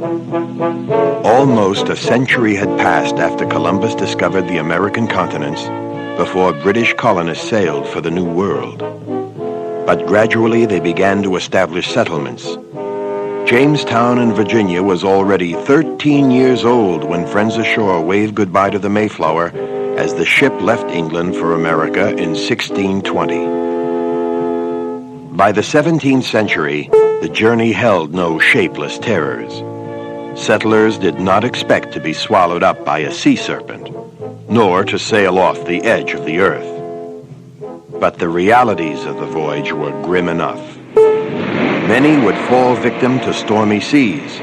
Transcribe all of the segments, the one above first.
Almost a century had passed after Columbus discovered the American continents before British colonists sailed for the New World. But gradually they began to establish settlements. Jamestown in Virginia was already 13 years old when friends ashore waved goodbye to the Mayflower as the ship left England for America in 1620. By the 17th century, the journey held no shapeless terrors. Settlers did not expect to be swallowed up by a sea serpent, nor to sail off the edge of the earth. But the realities of the voyage were grim enough. Many would fall victim to stormy seas.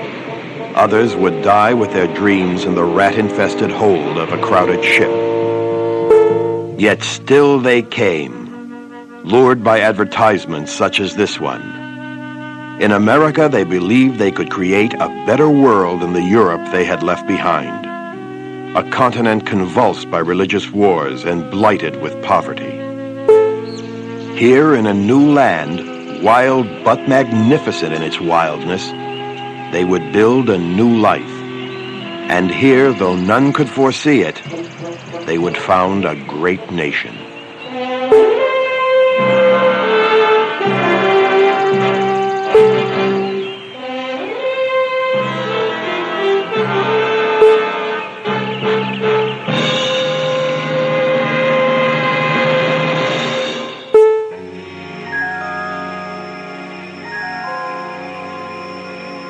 Others would die with their dreams in the rat-infested hold of a crowded ship. Yet still they came, lured by advertisements such as this one. In America, they believed they could create a better world than the Europe they had left behind. A continent convulsed by religious wars and blighted with poverty. Here in a new land, wild but magnificent in its wildness, they would build a new life. And here, though none could foresee it, they would found a great nation.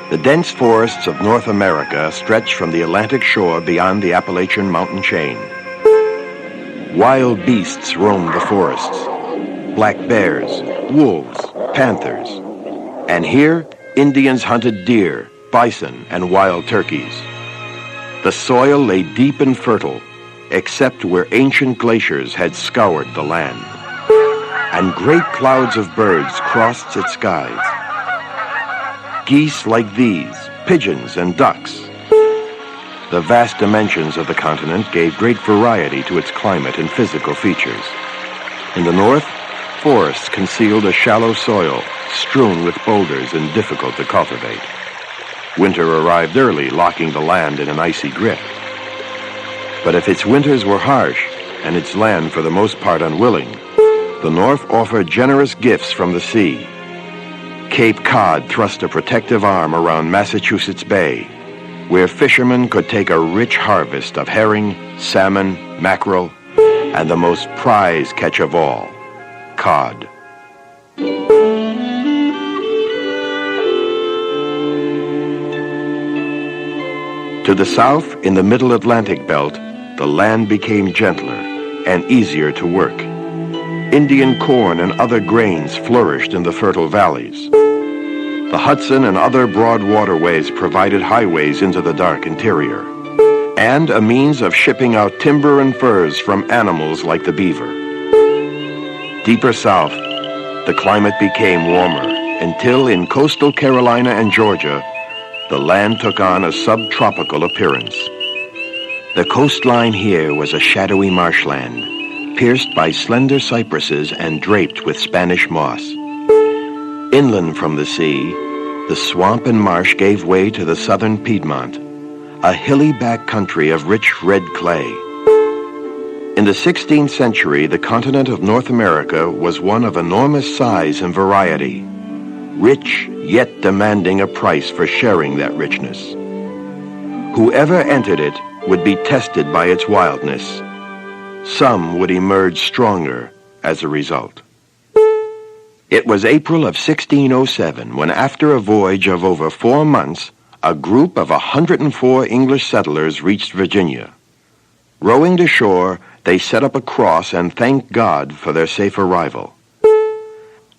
The dense forests of North America stretch from the Atlantic shore beyond the Appalachian mountain chain. Wild beasts roamed the forests, black bears, wolves, panthers. And here, Indians hunted deer, bison, and wild turkeys. The soil lay deep and fertile, except where ancient glaciers had scoured the land. And great clouds of birds crossed its skies. Geese like these, pigeons and ducks. The vast dimensions of the continent gave great variety to its climate and physical features. In the north, forests concealed a shallow soil strewn with boulders and difficult to cultivate. Winter arrived early, locking the land in an icy grip. But if its winters were harsh and its land for the most part unwilling, the north offered generous gifts from the sea. Cape Cod thrust a protective arm around Massachusetts Bay, where fishermen could take a rich harvest of herring, salmon, mackerel, and the most prized catch of all, cod. To the south, in the Middle Atlantic belt, the land became gentler and easier to work. Indian corn and other grains flourished in the fertile valleys. The Hudson and other broad waterways provided highways into the dark interior, and a means of shipping out timber and furs from animals like the beaver. Deeper south, the climate became warmer, until in coastal Carolina and Georgia, the land took on a subtropical appearance. The coastline here was a shadowy marshland, pierced by slender cypresses and draped with Spanish moss. Inland from the sea, the swamp and marsh gave way to the southern Piedmont, a hilly back country of rich red clay. In the 16th century, the continent of North America was one of enormous size and variety, rich yet demanding a price for sharing that richness. Whoever entered it would be tested by its wildness. Some would emerge stronger as a result. It was April of 1607 when, after a voyage of over 4 months, a group of 104 English settlers reached Virginia. Rowing to shore, they set up a cross and thanked God for their safe arrival.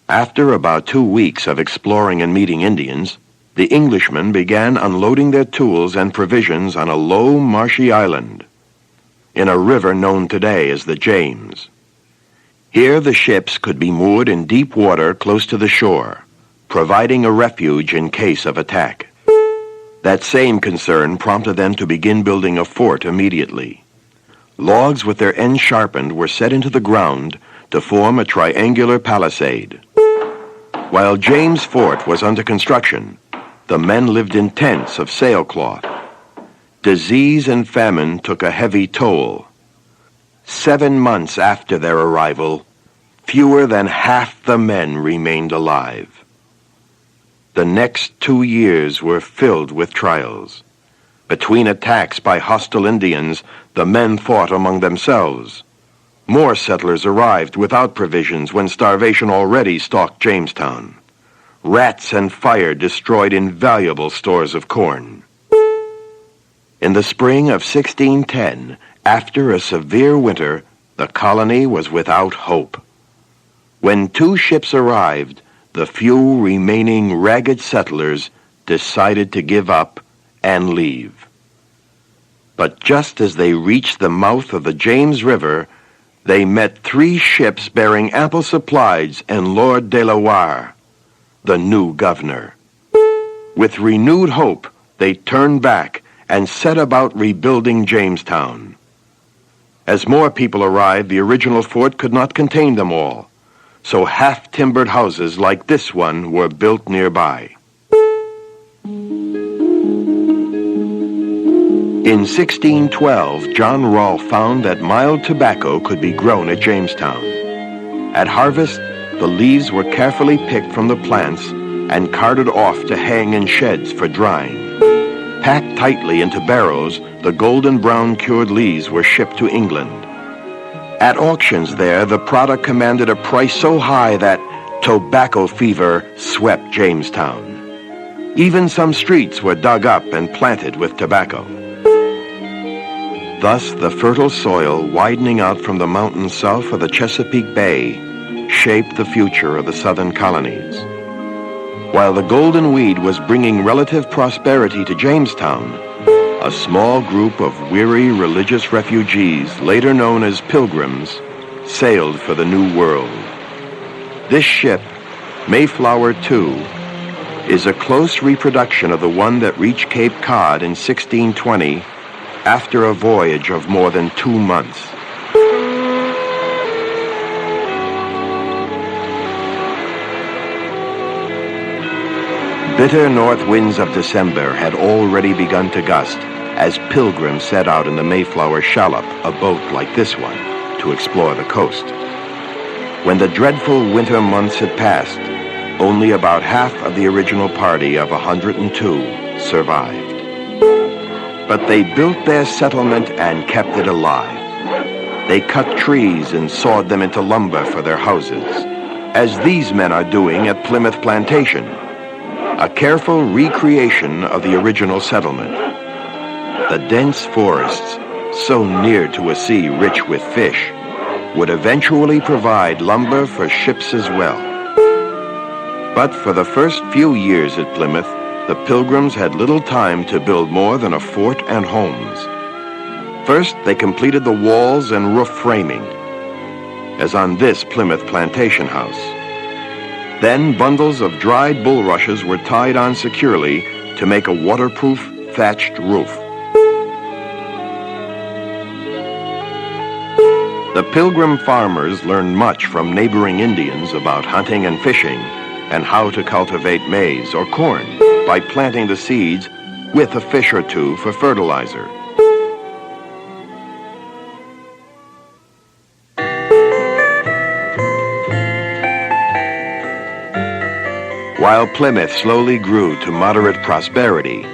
After about 2 weeks of exploring and meeting Indians, the Englishmen began unloading their tools and provisions on a low, marshy island in a river known today as the James. Here the ships could be moored in deep water close to the shore, providing a refuge in case of attack. That same concern prompted them to begin building a fort immediately. Logs with their ends sharpened were set into the ground to form a triangular palisade. While James Fort was under construction, The men lived in tents of sailcloth. Disease and famine took a heavy toll. 7 months after their arrival, fewer than half the men remained alive. The next 2 years were filled with trials. Between attacks by hostile Indians, the men fought among themselves. More settlers arrived without provisions when starvation already stalked Jamestown. Rats and fire destroyed invaluable stores of corn. In the spring of 1610, after a severe winter, the colony was without hope. When 2 ships arrived, the few remaining ragged settlers decided to give up and leave. But just as they reached the mouth of the James River, they met 3 ships bearing ample supplies and Lord de la Warre, the new governor. With renewed hope, they turned back and set about rebuilding Jamestown. As more people arrived, the original fort could not contain them all, so half-timbered houses like this one were built nearby. In 1612, John Rolfe found that mild tobacco could be grown at Jamestown. At harvest, the leaves were carefully picked from the plants and carted off to hang in sheds for drying. Packed tightly into barrows, the golden brown cured leaves were shipped to England. At auctions there, the product commanded a price so high that tobacco fever swept Jamestown. Even some streets were dug up and planted with tobacco. Thus, the fertile soil widening out from the mountains south of the Chesapeake Bay shaped the future of the southern colonies. While the golden weed was bringing relative prosperity to Jamestown, a small group of weary religious refugees, later known as Pilgrims, sailed for the New World. This ship, Mayflower II, is a close reproduction of the one that reached Cape Cod in 1620 after a voyage of more than 2 months. Bitter north winds of December had already begun to gust as pilgrims set out in the Mayflower shallop, a boat like this one, to explore the coast. When the dreadful winter months had passed, only about half of the original party of 102 survived. But they built their settlement and kept it alive. They cut trees and sawed them into lumber for their houses, as these men are doing at Plymouth Plantation, a careful recreation of the original settlement. The dense forests, so near to a sea rich with fish, would eventually provide lumber for ships as well. But for the first few years at Plymouth, the Pilgrims had little time to build more than a fort and homes. First, they completed the walls and roof framing, as on this Plymouth plantation house. Then bundles of dried bulrushes were tied on securely to make a waterproof thatched roof. The Pilgrim farmers learned much from neighboring Indians about hunting and fishing and how to cultivate maize or corn by planting the seeds with a fish or two for fertilizer. While Plymouth slowly grew to moderate prosperity,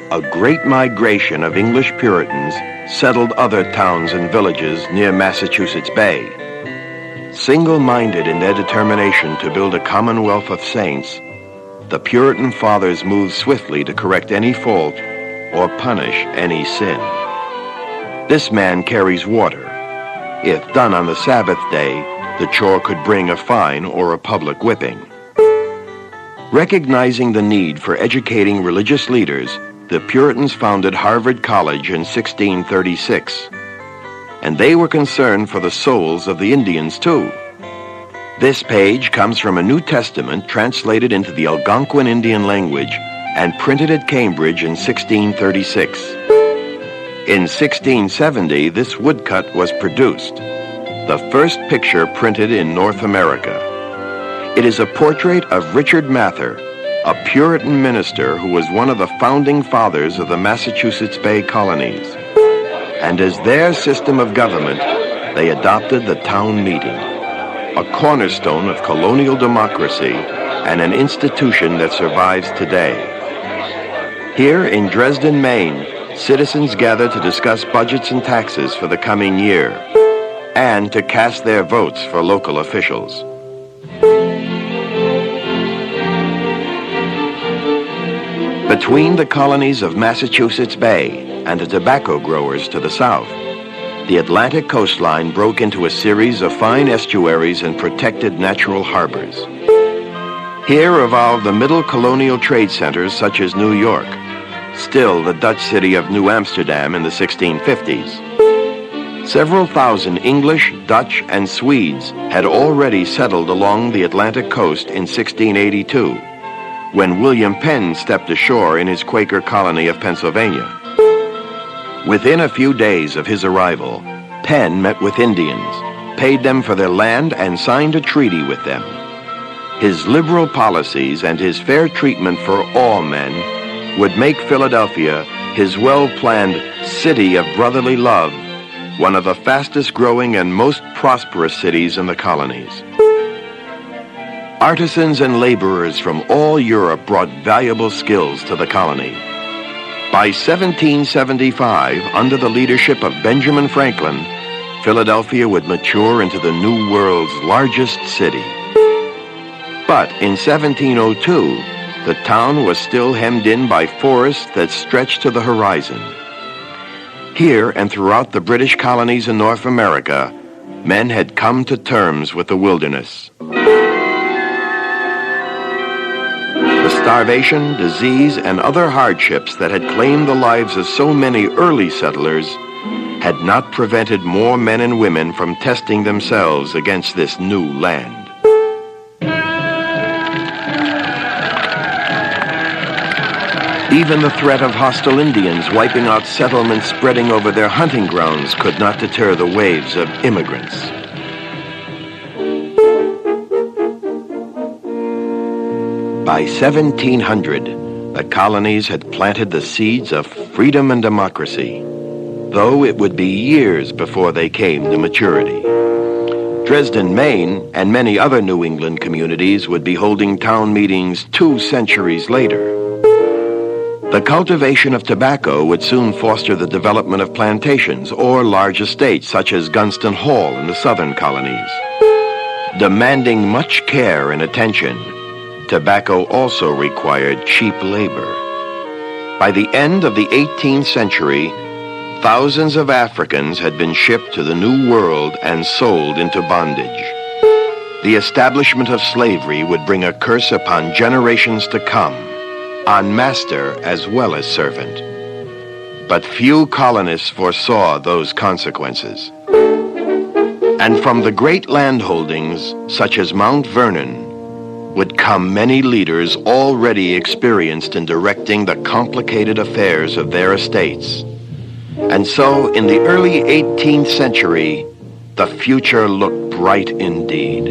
a great migration of English Puritans settled other towns and villages near Massachusetts Bay. Single-minded in their determination to build a commonwealth of saints, the Puritan fathers moved swiftly to correct any fault or punish any sin. This man carries water. If done on the Sabbath day, the chore could bring a fine or a public whipping. Recognizing the need for educating religious leaders, the Puritans founded Harvard College in 1636. And they were concerned for the souls of the Indians, too. This page comes from a New Testament translated into the Algonquin Indian language and printed at Cambridge in 1636. In 1670, this woodcut was produced, the first picture printed in North America. It is a portrait of Richard Mather, a Puritan minister who was one of the founding fathers of the Massachusetts Bay Colonies. And as their system of government, they adopted the town meeting, a cornerstone of colonial democracy and an institution that survives today. Here in Dresden, Maine, citizens gather to discuss budgets and taxes for the coming year and to cast their votes for local officials. Between the colonies of Massachusetts Bay and the tobacco growers to the south, the Atlantic coastline broke into a series of fine estuaries and protected natural harbors. Here evolved the middle colonial trade centers such as New York, still the Dutch city of New Amsterdam in the 1650s. Several thousand English, Dutch, and Swedes had already settled along the Atlantic coast in 1682, when William Penn stepped ashore in his Quaker colony of Pennsylvania. Within a few days of his arrival, Penn met with Indians, paid them for their land, and signed a treaty with them. His liberal policies and his fair treatment for all men would make Philadelphia, his well-planned city of brotherly love, one of the fastest growing and most prosperous cities in the colonies. Artisans and laborers from all Europe brought valuable skills to the colony. By 1775, under the leadership of Benjamin Franklin, Philadelphia would mature into the New World's largest city. But in 1702, the town was still hemmed in by forests that stretched to the horizon. Here and throughout the British colonies in North America, men had come to terms with the wilderness. Starvation, disease, and other hardships that had claimed the lives of so many early settlers had not prevented more men and women from testing themselves against this new land. Even the threat of hostile Indians wiping out settlements spreading over their hunting grounds could not deter the waves of immigrants. By 1700, the colonies had planted the seeds of freedom and democracy, though it would be years before they came to maturity. Dresden, Maine, and many other New England communities would be holding town meetings 2 centuries later. The cultivation of tobacco would soon foster the development of plantations or large estates such as Gunston Hall in the southern colonies. Demanding much care and attention, tobacco also required cheap labor. By the end of the 18th century, thousands of Africans had been shipped to the New World and sold into bondage. The establishment of slavery would bring a curse upon generations to come, on master as well as servant. But few colonists foresaw those consequences. And from the great landholdings, such as Mount Vernon, would come many leaders already experienced in directing the complicated affairs of their estates. And so, in the early 18th century, the future looked bright indeed.